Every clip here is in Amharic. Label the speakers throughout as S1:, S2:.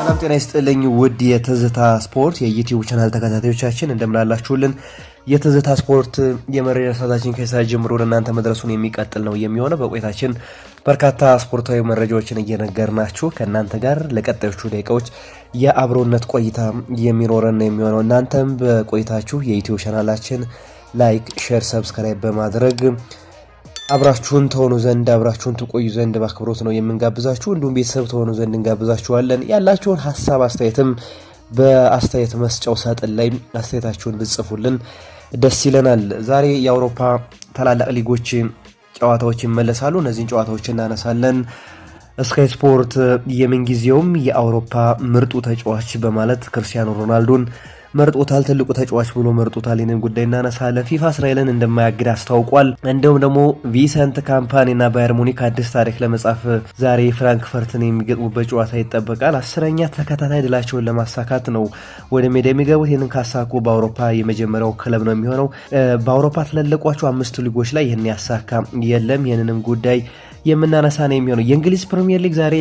S1: ሰላም ጤና ይስጥልኝ ውድ የትዝታ ስፖርት የዩቲዩብ ቻናል ተከታታዮቻችን እንደምን አላችሁልን? የትዝታ ስፖርት የመረጃ ሰዓታችን ከሰዓት ጀምሮ ለእናንተ መድረሱን የሚቀጥል ነው የሚሆነው። በቆይታችን በርካታ ስፖርታዊ መረጃዎችን እየነገርናችሁ ከእናንተ ጋር ለቀጣዮቹ ደቂቃዎች የአብሮነት ቆይታ የሚኖረን ነው የሚሆነው። እናንተም በቆይታችሁ የዩቲዩብ ቻናላችን ላይክ፣ ሼር፣ ሰብስክራይብ በማድረግ አብራችሁን ተሆኑ ዘንድ አብራችሁን ትቆዩ ዘንድ በአክብሮት ነው የምንጋብዛችሁ። እንዲሁም ቤተሰብ ተሆኑ ዘንድ እንጋብዛችኋለን። ያላችሁን ሀሳብ አስተያየትም በአስተያየት መስጫው ሳጥን ላይ አስተያየታችሁን ብጽፉልን ደስ ይለናል። ዛሬ የአውሮፓ ታላላቅ ሊጎች ጨዋታዎች ይመለሳሉ። እነዚህን ጨዋታዎች እናነሳለን። ስካይ ስፖርት የምንጊዜውም የአውሮፓ ምርጡ ተጫዋች በማለት ክርስቲያኖ ሮናልዶን መርጦታል። ትልቁ ተጫዋች ብሎ መርጦታል። ይህንን ጉዳይ እናነሳለን። ፊፋ እስራኤልን እንደማያግድ አስታውቋል። እንዲሁም ደግሞ ቪሰንት ካምፓኒና ባየር ሙኒክ አዲስ ታሪክ ለመጻፍ ዛሬ ፍራንክፈርትን የሚገጥሙበት ጨዋታ ይጠበቃል። 10ኛ ተከታታይ ድላቸውን ለማሳካት ነው ወደ ሜዳ የሚገቡት። ይህንን ካሳኩ በአውሮፓ የመጀመሪያው ክለብ ነው የሚሆነው። በአውሮፓ ትለለቋቸው 5 ሊጎች ላይ ይህን ያሳካ የለም። ይህንንም ጉዳይ የምናነሳ ነው የሚሆነው። የእንግሊዝ ፕሪሚየር ሊግ ዛሬ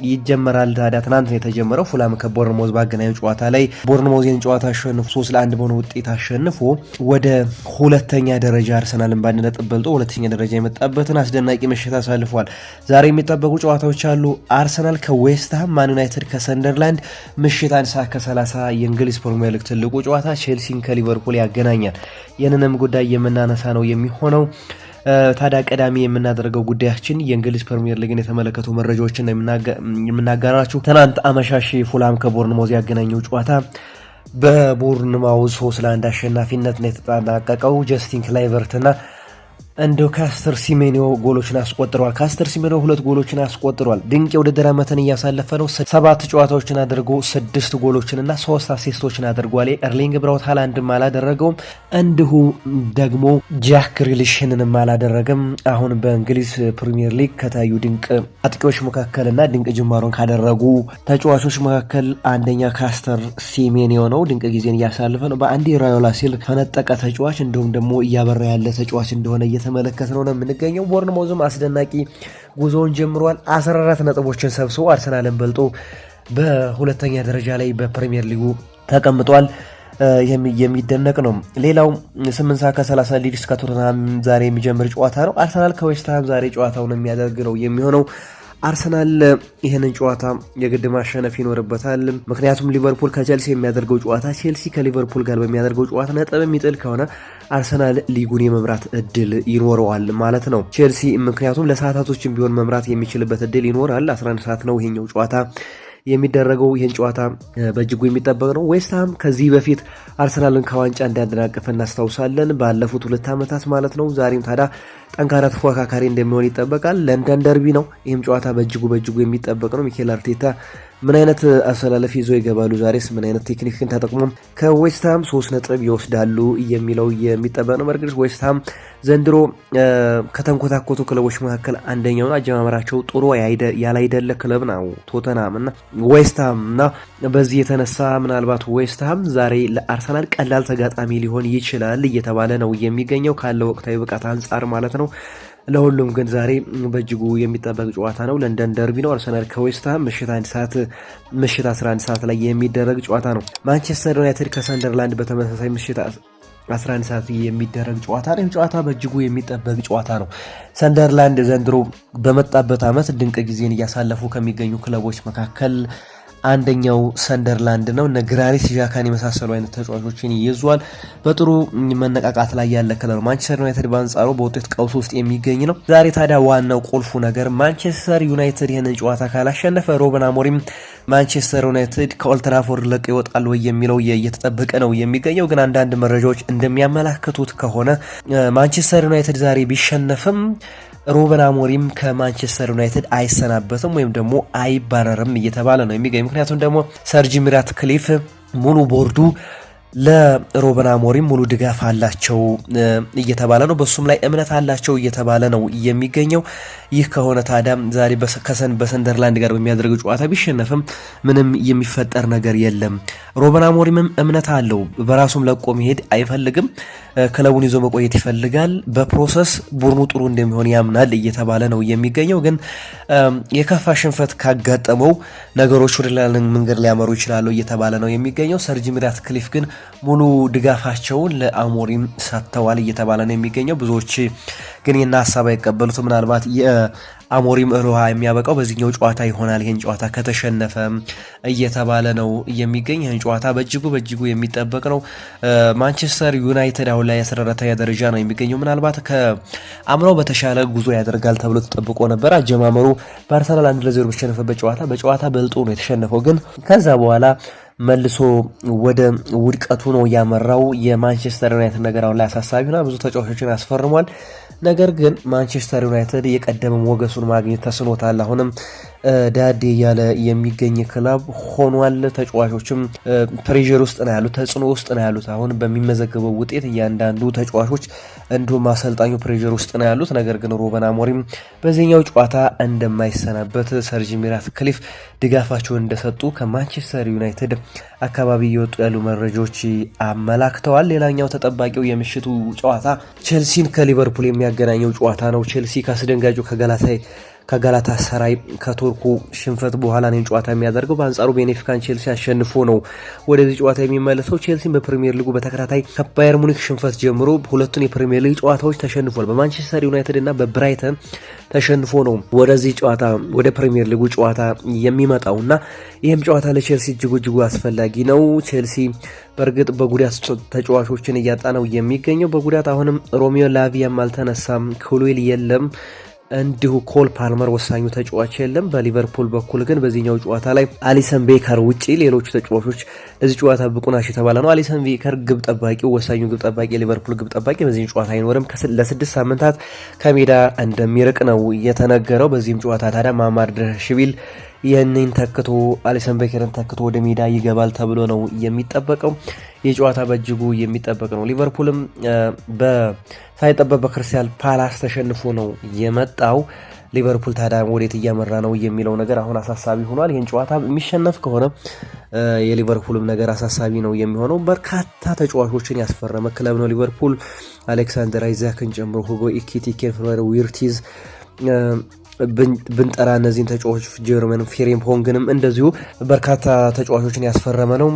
S1: ይጀመራል። ታዲያ ትናንት ነው የተጀመረው። ፉላም ከቦርንሞዝ ባገናኙ ጨዋታ ላይ ቦርንሞዝን ጨዋታ አሸንፎ 3-1 በሆነ ውጤት አሸንፎ ወደ ሁለተኛ ደረጃ አርሰናልን በአንድ ነጥብ በልጦ ሁለተኛ ደረጃ የመጣበትን አስደናቂ ምሽት አሳልፏል። ዛሬ የሚጠበቁ ጨዋታዎች አሉ። አርሰናል ከዌስትሃም፣ ማን ዩናይትድ ከሰንደርላንድ ምሽት 1 ሰዓት ከ30 የእንግሊዝ ፕሪሚየር ሊግ ትልቁ ጨዋታ ቼልሲን ከሊቨርፑል ያገናኛል። ይህንንም ጉዳይ የምናነሳ ነው የሚሆነው። ታዲያ ቀዳሚ የምናደርገው ጉዳያችን የእንግሊዝ ፕሪሚየር ሊግን የተመለከቱ መረጃዎችን የምናጋራችሁ። ትናንት አመሻሽ ፉላም ከቦርንሞዝ ያገናኘው ጨዋታ በቦርንማውዝ 3-1 አሸናፊነት ነው የተጠናቀቀው። ጀስቲን ክላይቨርትና እንዲሁ ካስተር ሲሜኒዮ ጎሎችን አስቆጥረዋል። ካስተር ሲሜኒዮ 2 ጎሎችን አስቆጥረዋል። ድንቅ የውድድር ዓመትን እያሳለፈ ነው። 7 ጨዋታዎችን አድርጎ 6 ጎሎችንና 3 አሲስቶችን አድርጓል። ኤርሊንግ ብራውት ሃላንድም አላደረገውም። እንዲሁ ደግሞ ጃክ ግሪሊሽንም አላደረገም። አሁን በእንግሊዝ ፕሪሚየር ሊግ ከታዩ ድንቅ አጥቂዎች መካከልና ድንቅ ጅማሮን ካደረጉ ተጫዋቾች መካከል አንደኛ ካስተር ሲሜኒዮ ነው። ድንቅ ጊዜን እያሳለፈ ነው። በአንዲ ራዮላ ሲል ፈነጠቀ ተጫዋች እንዲሁም ደግሞ እያበራ ያለ ተጫዋች እንደሆነ እየተመለከት ነው የምንገኘው። ቦርንሞዝም አስደናቂ ጉዞውን ጀምሯል። 14 ነጥቦችን ሰብስቦ አርሰናልን በልጦ በሁለተኛ ደረጃ ላይ በፕሪሚየር ሊጉ ተቀምጧል። የሚደነቅ ነው። ሌላው 8 ሰዓት ከ30 ሊድስ ከቶተንሃም ዛሬ የሚጀምር ጨዋታ ነው። አርሰናል ከዌስትሃም ዛሬ ጨዋታውን የሚያደርግ ነው የሚሆነው። አርሰናል ይህንን ጨዋታ የግድ ማሸነፍ ይኖርበታል። ምክንያቱም ሊቨርፑል ከቼልሲ የሚያደርገው ጨዋታ ቼልሲ ከሊቨርፑል ጋር በሚያደርገው ጨዋታ ነጥብ የሚጥል ከሆነ አርሰናል ሊጉን የመምራት እድል ይኖረዋል ማለት ነው። ቼልሲ ምክንያቱም ለሰዓታቶችን ቢሆን መምራት የሚችልበት እድል ይኖራል። 11 ሰዓት ነው ይሄኛው ጨዋታ የሚደረገው። ይህን ጨዋታ በእጅጉ የሚጠበቅ ነው። ዌስትሃም ከዚህ በፊት አርሰናልን ከዋንጫ እንዳደናቀፈ እናስታውሳለን፣ ባለፉት 2 ዓመታት ማለት ነው። ዛሬም ታዲያ ጠንካራ ተፎካካሪ እንደሚሆን ይጠበቃል። ለንደን ደርቢ ነው። ይህም ጨዋታ በእጅጉ የሚጠበቅ ነው። ሚኬል አርቴታ ምን አይነት አሰላለፍ ይዞ ይገባሉ? ዛሬስ ምን አይነት ቴክኒክን ተጠቅሞ ከዌስትሃም 3 ነጥብ ይወስዳሉ የሚለው የሚጠበቅ ነው። በእርግጥ ዌስትሃም ዘንድሮ ከተንኮታኮቱ ክለቦች መካከል አንደኛው ነው። አጀማመራቸው ጥሩ ያላይደለ ክለብ ነው ቶተንሃም እና ዌስትሃም እና በዚህ የተነሳ ምናልባት ዌስትሃም ዛሬ ለአርሰናል ቀላል ተጋጣሚ ሊሆን ይችላል እየተባለ ነው የሚገኘው ካለው ወቅታዊ ብቃት አንጻር ማለት ነው። ለሁሉም ግን ዛሬ በእጅጉ የሚጠበቅ ጨዋታ ነው። ለንደን ደርቢ ነው። አርሰናል ከዌስትሃም ምሽት 11 ሰዓት ላይ የሚደረግ ጨዋታ ነው። ማንቸስተር ዩናይትድ ከሰንደርላንድ በተመሳሳይ ምሽት 11 ሰዓት የሚደረግ ጨዋታ ነው። ጨዋታ በእጅጉ የሚጠበቅ ጨዋታ ነው። ሰንደርላንድ ዘንድሮ በመጣበት ዓመት ድንቅ ጊዜን እያሳለፉ ከሚገኙ ክለቦች መካከል አንደኛው ሰንደርላንድ ነው። እነ ግራኒት ዣካን የመሳሰሉ አይነት ተጫዋቾችን ይዟል። በጥሩ መነቃቃት ላይ ያለ ክለብ። ማንቸስተር ዩናይትድ በአንጻሩ በውጤት ቀውስ ውስጥ የሚገኝ ነው። ዛሬ ታዲያ ዋናው ቁልፉ ነገር ማንቸስተር ዩናይትድ ይህንን ጨዋታ ካላሸነፈ ሩበን አሞሪም ማንቸስተር ዩናይትድ ከኦልድ ትራፎርድ ለቀው ይወጣል ወይ የሚለው እየተጠበቀ ነው የሚገኘው። ግን አንዳንድ መረጃዎች እንደሚያመላክቱት ከሆነ ማንቸስተር ዩናይትድ ዛሬ ቢሸነፍም ሩበን አሞሪም ከማንቸስተር ዩናይትድ አይሰናበትም ወይም ደግሞ አይባረርም እየተባለ ነው የሚገኝ። ምክንያቱም ደግሞ ሰር ጂም ራትክሊፍ ሙሉ ቦርዱ ለሩበን አሞሪም ሙሉ ድጋፍ አላቸው እየተባለ ነው። በሱም ላይ እምነት አላቸው እየተባለ ነው የሚገኘው። ይህ ከሆነ ታዲያ ዛሬ በሰንደርላንድ ጋር በሚያደርገው ጨዋታ ቢሸነፍም ምንም የሚፈጠር ነገር የለም። ሩበን አሞሪምም እምነት አለው። በራሱም ለቆ መሄድ አይፈልግም። ክለቡን ይዞ መቆየት ይፈልጋል። በፕሮሰስ ቡድኑ ጥሩ እንደሚሆን ያምናል እየተባለ ነው የሚገኘው። ግን የከፋ ሽንፈት ካጋጠመው ነገሮች ወደ ሌላ መንገድ ሊያመሩ ይችላሉ እየተባለ ነው የሚገኘው። ሰር ጂም ራትክሊፍ ግን ሙሉ ድጋፋቸውን ለአሞሪም ሰጥተዋል እየተባለ ነው የሚገኘው። ብዙዎች ግን የና ሀሳብ አይቀበሉት። ምናልባት የአሞሪም እልውሃ የሚያበቃው በዚህኛው ጨዋታ ይሆናል። ይህን ጨዋታ ከተሸነፈ እየተባለ ነው የሚገኝ። ይህን ጨዋታ በእጅጉ የሚጠበቅ ነው። ማንቸስተር ዩናይትድ አሁን ላይ 14ኛ ደረጃ ነው የሚገኘው። ምናልባት ከአምናው በተሻለ ጉዞ ያደርጋል ተብሎ ተጠብቆ ነበር። አጀማመሩ በአርሰናል 1-0 በተሸነፈበት በጨዋታ በልጦ ነው የተሸነፈው። ግን ከዛ በኋላ መልሶ ወደ ውድቀቱ ነው ያመራው። የማንቸስተር ዩናይትድ ነገር አሁን ላይ አሳሳቢ ሆኗል። ብዙ ተጫዋቾችን ያስፈርሟል። ነገር ግን ማንቸስተር ዩናይትድ የቀደመ ሞገሱን ማግኘት ተስኖታል። አሁንም ዳዴ እያለ የሚገኝ ክለብ ሆኗል። ተጫዋቾችም ፕሬዠር ውስጥ ነው ያሉት፣ ተጽዕኖ ውስጥ ነው ያሉት። አሁን በሚመዘገበው ውጤት እያንዳንዱ ተጫዋቾች እንዲሁም አሰልጣኙ ፕሬዠር ውስጥ ነው ያሉት። ነገር ግን ሩበን አሞሪም በዚህኛው ጨዋታ እንደማይሰናበት ሰር ጂም ራትክሊፍ ድጋፋቸውን እንደሰጡ ከማንቸስተር ዩናይትድ አካባቢ እየወጡ ያሉ መረጃዎች አመላክተዋል። ሌላኛው ተጠባቂው የምሽቱ ጨዋታ ቼልሲን ከሊቨርፑል የሚያገናኘው ጨዋታ ነው። ቼልሲ ከአስደንጋጩ ከጋላታ ሰራይ ከቱርኩ ሽንፈት በኋላ ነው ጨዋታ የሚያደርገው። በአንጻሩ ቤኔፊካን ቼልሲ አሸንፎ ነው ወደዚህ ጨዋታ የሚመለሰው። ቼልሲን በፕሪሚየር ሊጉ በተከታታይ ከባየር ሙኒክ ሽንፈት ጀምሮ ሁለቱን የፕሪሚየር ሊግ ጨዋታዎች ተሸንፏል። በማንቸስተር ዩናይትድ እና በብራይተን ተሸንፎ ነው ወደዚህ ጨዋታ ወደ ፕሪሚየር ሊጉ ጨዋታ የሚመጣው እና ይህም ጨዋታ ለቼልሲ እጅጉ አስፈላጊ ነው። ቼልሲ በእርግጥ በጉዳት ተጫዋቾችን እያጣ ነው የሚገኘው። በጉዳት አሁንም ሮሚዮ ላቪያም አልተነሳም፣ ክሉዌል የለም፣ እንዲሁ ኮል ፓልመር ወሳኙ ተጫዋች የለም። በሊቨርፑል በኩል ግን በዚህኛው ጨዋታ ላይ አሊሰን ቤከር ውጪ ሌሎቹ ተጫዋቾች ለዚህ ጨዋታ ብቁ ናቸው የተባለ ነው። አሊሰን ቤከር ግብ ጠባቂው ወሳኙ ግብ ጠባቂ የሊቨርፑል ግብ ጠባቂ በዚህ ጨዋታ አይኖርም። ለ6 ሳምንታት ከሜዳ እንደሚርቅ ነው የተነገረው። በዚህም ጨዋታ ታዲያ ማማርዳሽቪሊ ይህንን ተክቶ አሊሰን ቤከርን ተክቶ ወደ ሜዳ ይገባል ተብሎ ነው የሚጠበቀው። የጨዋታ በእጅጉ የሚጠበቅ ነው። ሊቨርፑልም ሳይጠበቅ በክሪስታል ፓላስ ተሸንፎ ነው የመጣው። ሊቨርፑል ታዲያ ወዴት እያመራ ነው የሚለው ነገር አሁን አሳሳቢ ሆኗል። ይህን ጨዋታ የሚሸነፍ ከሆነ የሊቨርፑልም ነገር አሳሳቢ ነው የሚሆነው። በርካታ ተጫዋቾችን ያስፈረመ ክለብ ነው ሊቨርፑል። አሌክሳንደር አይዛክን ጨምሮ ሁጎ ኢኪቲኬን፣ ፍሎሪያን ዊርትዝ ብንጠራ እነዚህን ተጫዋቾች ጀርመን ፍሬምፖንግንም እንደዚሁ በርካታ ተጫዋቾችን ያስፈረመ ነው።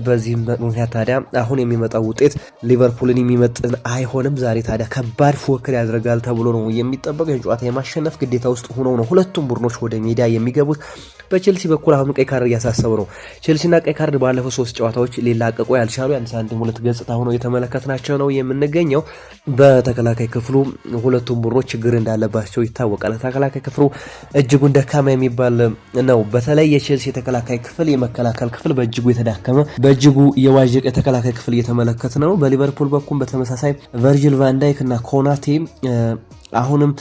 S1: በዚህም ምክንያት ታዲያ አሁን የሚመጣው ውጤት ሊቨርፑልን የሚመጥን አይሆንም። ዛሬ ታዲያ ከባድ ፉክክር ያደርጋል ተብሎ ነው የሚጠበቀው። የጨዋታ የማሸነፍ ግዴታ ውስጥ ሆነው ነው ሁለቱም ቡድኖች ወደ ሜዳ የሚገቡት። በቼልሲ በኩል አሁን ቀይ ካርድ እያሳሰቡ ነው። ቼልሲና ቀይ ካርድ ባለፈው 3 ጨዋታዎች ሊላቀቁ ያልቻሉ አንድ ሳንቲም ሁለት ገጽታ ሆነው የተመለከትናቸው ነው የምንገኘው። በተከላካይ ክፍሉ ሁለቱም ቡድኖች ችግር እንዳለባቸው ይታወቃል። ተከላካይ ክፍሉ እጅጉን ደካማ የሚባል ነው። በተለይ የቼልሲ የተከላካይ ክፍል የመከላከል ክፍል በእጅጉ የተዳከመ በእጅጉ የዋዠቀ የተከላካይ ክፍል እየተመለከት ነው። በሊቨርፑል በኩል በተመሳሳይ ቨርጂል ቫንዳይክ እና ኮናቴ አሁንም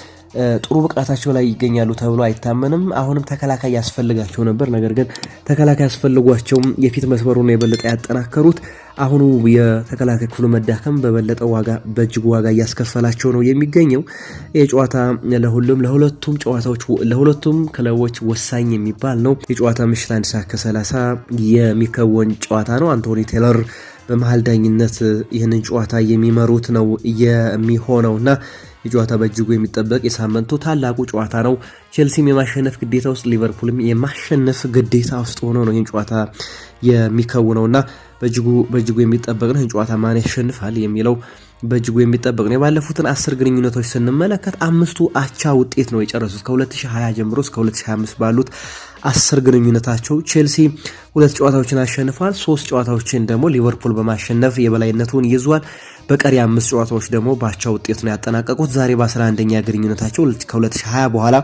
S1: ጥሩ ብቃታቸው ላይ ይገኛሉ ተብሎ አይታመንም። አሁንም ተከላካይ ያስፈልጋቸው ነበር። ነገር ግን ተከላካይ ያስፈልጓቸውም የፊት መስመሩን የበለጠ ያጠናከሩት አሁኑ የተከላካይ ክፍሉ መዳከም በበለጠ በእጅጉ ዋጋ እያስከፈላቸው ነው የሚገኘው። የጨዋታ ለሁለቱም ክለቦች ወሳኝ የሚባል ነው። የጨዋታ ምሽት 1 ሰዓት ከ30 የሚከወን ጨዋታ ነው። አንቶኒ ቴለር በመሃል ዳኝነት ይህንን ጨዋታ የሚመሩት ነው የሚሆነውና የጨዋታ በእጅጉ የሚጠበቅ የሳምንቱ ታላቁ ጨዋታ ነው። ቼልሲም የማሸነፍ ግዴታ ውስጥ ሊቨርፑልም የማሸነፍ ግዴታ ውስጥ ሆኖ ነው ይህን ጨዋታ የሚከውነውና በእጅጉ የሚጠበቅ ነው። ይህን ጨዋታ ማን ያሸንፋል የሚለው በእጅጉ የሚጠበቅ ነው። የባለፉትን 10 ግንኙነቶች ስንመለከት 5ቱ አቻ ውጤት ነው የጨረሱት። ከ2020 ጀምሮ እስከ 2025 ባሉት 10 ግንኙነታቸው ቼልሲ 2 ጨዋታዎችን አሸንፏል። 3 ጨዋታዎችን ደግሞ ሊቨርፑል በማሸነፍ የበላይነቱን ይዟል። በቀሪ 5 ጨዋታዎች ደግሞ በአቻ ውጤት ነው ያጠናቀቁት። ዛሬ በ11ኛ ግንኙነታቸው ከ2020 በኋላ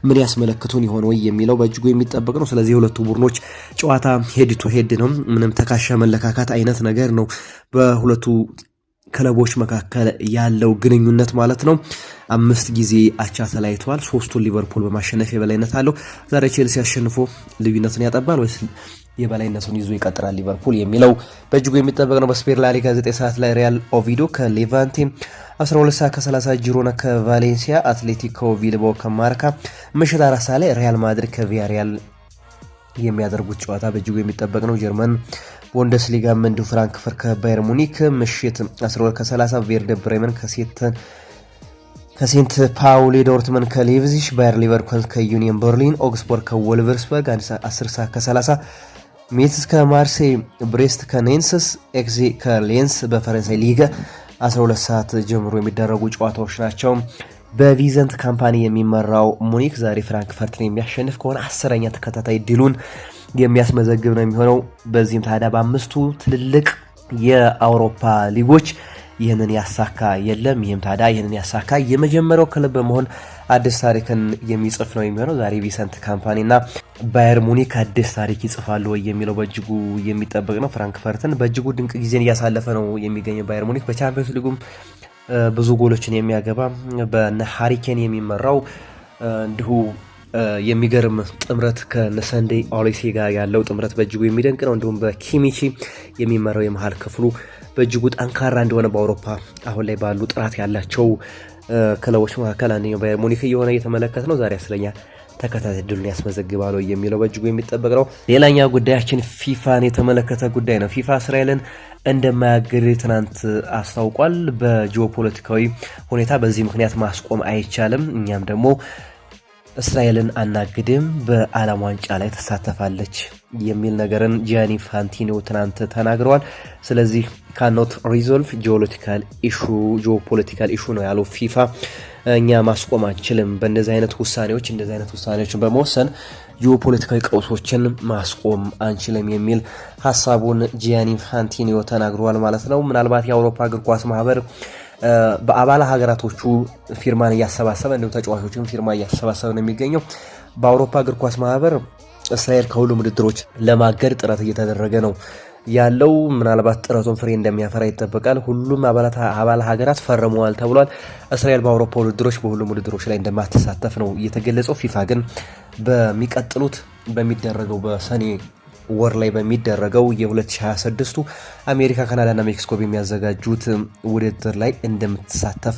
S1: ምን ያስመለክቱን ይሆን ወይ የሚለው በእጅጉ የሚጠበቅ ነው። ስለዚህ የሁለቱ ቡድኖች ጨዋታ ሄድ ቱ ሄድ ነው። ምንም ተካሻ መለካካት አይነት ነገር ነው በሁለቱ ክለቦች መካከል ያለው ግንኙነት ማለት ነው። 5 ጊዜ አቻ ተለያይተዋል። 3ቱን ሊቨርፑል በማሸነፍ የበላይነት አለው። ዛሬ ቼልሲ አሸንፎ ልዩነቱን ያጠባል ወይስ የበላይነቱን ይዞ ይቀጥላል ሊቨርፑል የሚለው በእጅጉ የሚጠበቅ ነው። በስፔን ላሊጋ 9 ሰዓት ላይ ሪያል ኦቪዶ ከሌቫንቴ፣ 12 ሰዓት ከ30 ጂሮና ከቫሌንሲያ፣ አትሌቲኮ ቢልባኦ ከማርካ፣ ምሽት 4 ሰዓት ላይ ሪያል ማድሪድ ከቪያሪያል የሚያደርጉት ጨዋታ በእጅጉ የሚጠበቅ ነው። ጀርመን ቡንደስሊጋም እንዲሁ ፍራንክፈርት ከባየር ሙኒክ፣ ምሽት 12 ከ30 ቬርደ ብሬመን ከሴንት ፓውሊ፣ ዶርትመን ከሌቪዚሽ፣ ባየር ሊቨርኩሰን ከዩኒየን በርሊን፣ ኦግስቦርግ ከወልቨርስበርግ 10 ሰዓት ከ30፣ ሜትስ ከማርሴይ፣ ብሬስት ከኔንስስ፣ ኤክዜ ከሌንስ በፈረንሳይ ሊጋ 12 ሰዓት ጀምሮ የሚደረጉ ጨዋታዎች ናቸው። በቪዘንት ካምፓኒ የሚመራው ሙኒክ ዛሬ ፍራንክፈርትን የሚያሸንፍ ከሆነ 10ኛ ተከታታይ ድሉን የሚያስመዘግብ ነው የሚሆነው። በዚህም ታዲያ በ5ቱ ትልልቅ የአውሮፓ ሊጎች ይህንን ያሳካ የለም። ይህም ታዲያ ይህንን ያሳካ የመጀመሪያው ክለብ በመሆን አዲስ ታሪክን የሚጽፍ ነው የሚሆነው። ዛሬ ቪሰንት ካምፓኒና ባየር ሙኒክ አዲስ ታሪክ ይጽፋሉ ወይ የሚለው በእጅጉ የሚጠበቅ ነው። ፍራንክፈርትን በእጅጉ ድንቅ ጊዜን እያሳለፈ ነው የሚገኘው ባየር ሙኒክ በቻምፒዮንስ ሊጉም ብዙ ጎሎችን የሚያገባ በነ ሃሪኬን የሚመራው እንዲሁ የሚገርም ጥምረት ከነሰንዴይ ኦሊሴ ጋር ያለው ጥምረት በእጅጉ የሚደንቅ ነው። እንዲሁም በኪሚቺ የሚመራው የመሃል ክፍሉ በእጅጉ ጠንካራ እንደሆነ በአውሮፓ አሁን ላይ ባሉ ጥራት ያላቸው ክለቦች መካከል አንደኛው ባየር ሙኒክ እየሆነ እየተመለከት ነው። ዛሬ 10ኛ ተከታታይ ድሉን ያስመዘግባል የሚለው በእጅጉ የሚጠበቅ ነው። ሌላኛ ጉዳያችን ፊፋን የተመለከተ ጉዳይ ነው። ፊፋ እስራኤልን እንደማያግድ ትናንት አስታውቋል። በጂኦፖለቲካዊ ሁኔታ በዚህ ምክንያት ማስቆም አይቻልም፣ እኛም ደግሞ እስራኤልን አናግድም፣ በዓለም ዋንጫ ላይ ተሳተፋለች የሚል ነገርን ጂያኒ ኢንፋንቲኖ ትናንት ተናግረዋል። ስለዚህ ካኖት ሪዞልቭ ጂኦፖለቲካል ኢሹ ነው ያለው ፊፋ። እኛ ማስቆም አንችልም፣ እንደዚህ አይነት ውሳኔዎችን በመወሰን ጂኦፖለቲካዊ ቀውሶችን ማስቆም አንችልም የሚል ሀሳቡን ጂያኒ ኢንፋንቲኖ ተናግረዋል ማለት ነው። ምናልባት የአውሮፓ እግር ኳስ ማህበር በአባል ሀገራቶቹ ፊርማን እያሰባሰበ እንዲሁም ተጫዋቾችን ፊርማ እያሰባሰበ ነው የሚገኘው። በአውሮፓ እግር ኳስ ማህበር እስራኤል ከሁሉም ውድድሮች ለማገድ ጥረት እየተደረገ ነው ያለው። ምናልባት ጥረቱን ፍሬ እንደሚያፈራ ይጠበቃል። ሁሉም አባል ሀገራት ፈርመዋል ተብሏል። እስራኤል በአውሮፓ ውድድሮች በሁሉም ውድድሮች ላይ እንደማትሳተፍ ነው እየተገለጸው። ፊፋ ግን በሚቀጥሉት በሚደረገው በሰኔ ወር ላይ በሚደረገው የ2026ቱ አሜሪካ፣ ካናዳና ሜክሲኮ በሚያዘጋጁት ውድድር ላይ እንደምትሳተፍ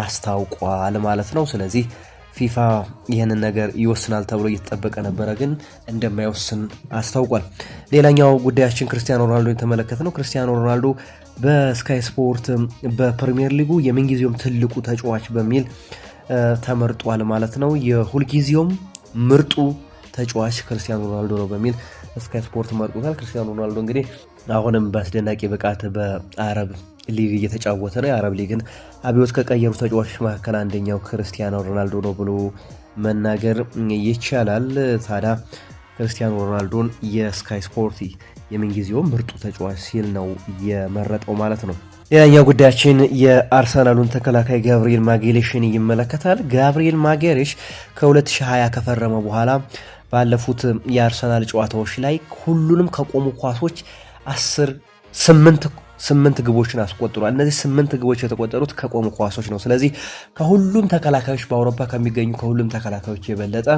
S1: አስታውቋል ማለት ነው። ስለዚህ ፊፋ ይህንን ነገር ይወስናል ተብሎ እየተጠበቀ ነበረ፣ ግን እንደማይወስን አስታውቋል። ሌላኛው ጉዳያችን ክርስቲያኖ ሮናልዶ የተመለከተ ነው። ክርስቲያኖ ሮናልዶ በስካይ ስፖርት በፕሪሚየር ሊጉ የምንጊዜውም ትልቁ ተጫዋች በሚል ተመርጧል ማለት ነው። የሁልጊዜውም ምርጡ ተጫዋች ክርስቲያኖ ሮናልዶ ነው በሚል ስካይ ስፖርት መርጦታል። ክርስቲያኖ ሮናልዶ እንግዲህ አሁንም በአስደናቂ ብቃት በአረብ ሊግ እየተጫወተ ነው። የአረብ ሊግን አብዮት ከቀየሩ ተጫዋቾች መካከል አንደኛው ክርስቲያኖ ሮናልዶ ነው ብሎ መናገር ይቻላል። ታዲያ ክርስቲያኖ ሮናልዶን የስካይ ስፖርት የምንጊዜውም ምርጡ ተጫዋች ሲል ነው የመረጠው ማለት ነው። ሌላኛው ጉዳያችን የአርሰናሉን ተከላካይ ጋብሪኤል ማጌሌሽን ይመለከታል። ጋብሪኤል ማጌሌሽ ከ2020 ከፈረመ በኋላ ባለፉት የአርሰናል ጨዋታዎች ላይ ሁሉንም ከቆሙ ኳሶች 8 ግቦችን አስቆጥሯል። እነዚህ 8 ግቦች የተቆጠሩት ከቆሙ ኳሶች ነው። ስለዚህ ከሁሉም ተከላካዮች በአውሮፓ ከሚገኙ ከሁሉም ተከላካዮች የበለጠ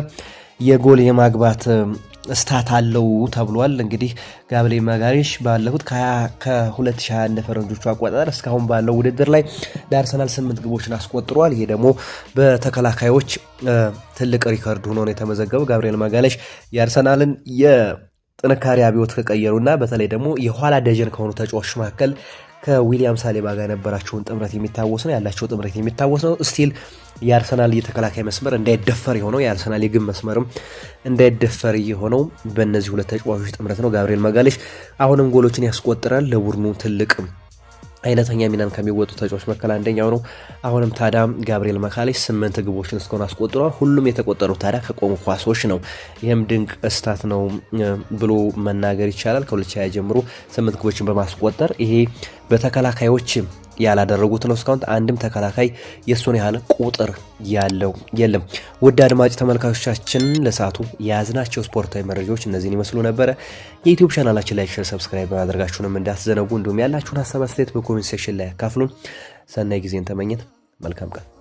S1: የጎል የማግባት ስታት አለው ተብሏል። እንግዲህ ጋብሪኤል ማጋሌሽ ባለፉት ከ2020 እንደ ፈረንጆቹ አቆጣጠር እስካሁን ባለው ውድድር ላይ ለአርሰናል 8 ግቦችን አስቆጥሯል። ይሄ ደግሞ በተከላካዮች ትልቅ ሪከርድ ሆኖ ነው የተመዘገበው። ጋብሪኤል ማጋሌሽ የአርሰናልን የጥንካሬ አብዮት ከቀየሩና በተለይ ደግሞ የኋላ ደጀን ከሆኑ ተጫዋቾች መካከል ከዊሊያም ሳሊባ ጋር የነበራቸውን ጥምረት የሚታወስ ነው ያላቸው ጥምረት የሚታወስ ነው። ስቲል የአርሰናል የተከላካይ መስመር እንዳይደፈር የሆነው የአርሰናል የግብ መስመርም እንዳይደፈር የሆነው በእነዚህ ሁለት ተጫዋቾች ጥምረት ነው። ጋብሪኤል ማጋሌሽ አሁንም ጎሎችን ያስቆጥራል። ለቡድኑ ትልቅ አይነተኛ ሚናን ከሚወጡ ተጫዋቾች መካከል አንደኛው ነው። አሁንም ታዲያ ጋብሪኤል ማጋሌሽ 8 ግቦችን እስካሁን አስቆጥሯል። ሁሉም የተቆጠሩት ታዲያ ከቆሙ ኳሶች ነው። ይህም ድንቅ ስታት ነው ብሎ መናገር ይቻላል። ከ2020 ጀምሮ 8 ግቦችን በማስቆጠር ይሄ በተከላካዮች ያላደረጉት ነው። እስካሁን አንድም ተከላካይ የሱን ያህል ቁጥር ያለው የለም። ውድ አድማጭ ተመልካቾቻችን ለሰዓቱ የያዝናቸው ስፖርታዊ መረጃዎች እነዚህን ይመስሉ ነበረ። የዩቲዩብ ቻናላችን ላይ ሼር፣ ሰብስክራይብ ማድረጋችሁንም እንዳትዘነጉ። እንዲሁም ያላችሁን ሀሳብ አስተያየት በኮሜንት ሴክሽን ላይ ያካፍሉን። ሰናይ ጊዜን ተመኘን። መልካም ቀን